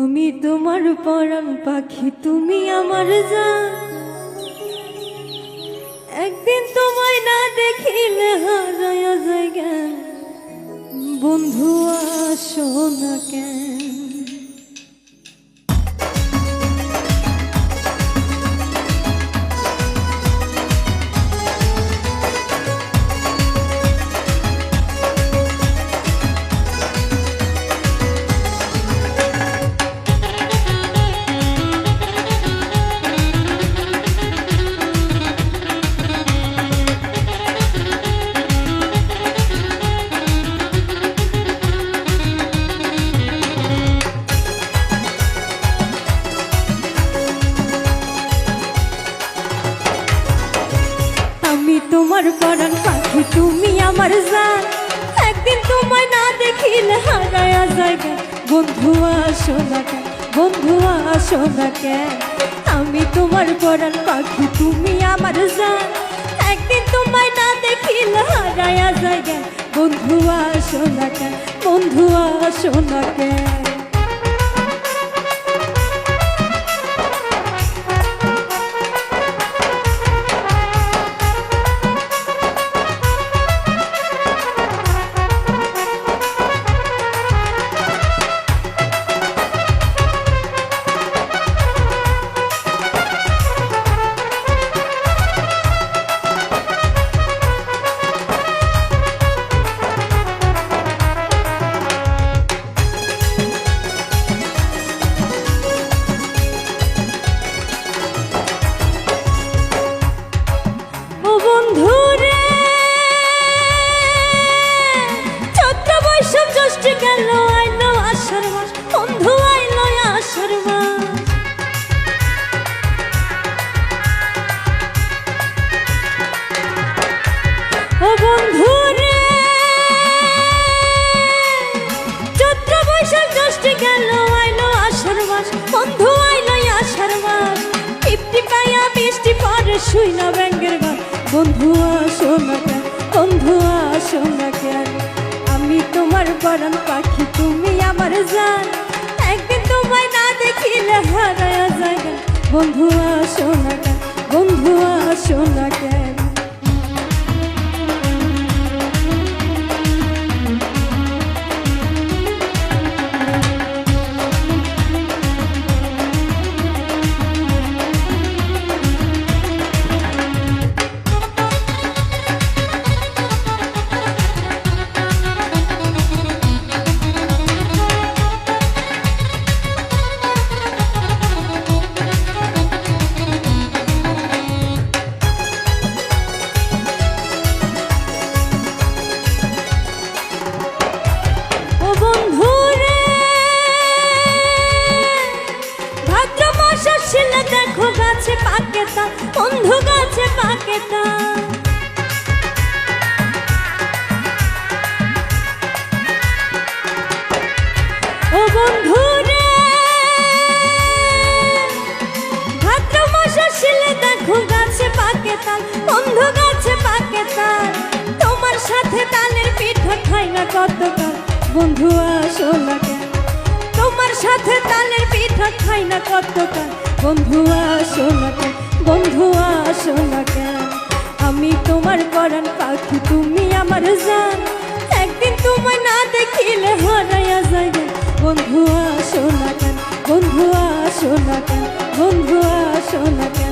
আমি তোমার পরাণ পাখি, তুমি আমার জান। একদিন তোমায় না দেখিলে হারায়া যায় জ্ঞান। বন্ধু আসো না কেন? তোমার পরাণ পাখি, তুমি আমার জান। একদিন তোমায় না দেখিলে হারায়া যায় জ্ঞান। বন্ধু আসো না কেন? বন্ধু আসো না কেন? আমি তোমার পরাণ পাখি, তুমি আমার জান। একদিন তোমায় না দেখিলে হারায়া যায় জ্ঞান। বন্ধু আসো না কেন? বন্ধু আসো না কেন? গেল আইলো আষাঢ় মাস, বন্ধু আইলো আষাঢ় মাস। ও বন্ধু রে, চৈত্র বৈশাখ জ্যৈষ্ঠ গেল আইলো আষাঢ় মাস, বন্ধু আইলো আষাঢ় মাস। টিপটি পাইয়া বৃষ্টি পরে শুই না ব্যাঙ্গের গান। বন্ধু আসো না কেন? বন্ধু আসো না কেন? আমি তোমার পরাণ পাখি, তুমি আমার জান। একদিন তোমায় না দেখিলে হারায়া যায় জ্ঞান। বন্ধু আসো না কেন? বন্ধু আসো না কেন? দেখো গাছে পাকে তা, বন্ধু গাছে পাকে তা। ও বন্ধু রে, ভাদ্র মাস আসলে দেখো গাছে পাকে তা, বন্ধু গাছে পাকে তা। তোমার সাথে তালের পিঠা খাই না কতকাল। বন্ধু আসো না কেন? তোমার সাথে তালের পিঠা খাই না কতকাল। বন্ধু আসো না কেন? বন্ধু আসো না কেন? আমি তোমার পরাণ পাখি, তুমি আমার জান। একদিন তোমায় না দেখিলে হারায়া যায় জ্ঞান। বন্ধু আসো না কেন? বন্ধু আসো না কেন? বন্ধু আসো না কেন?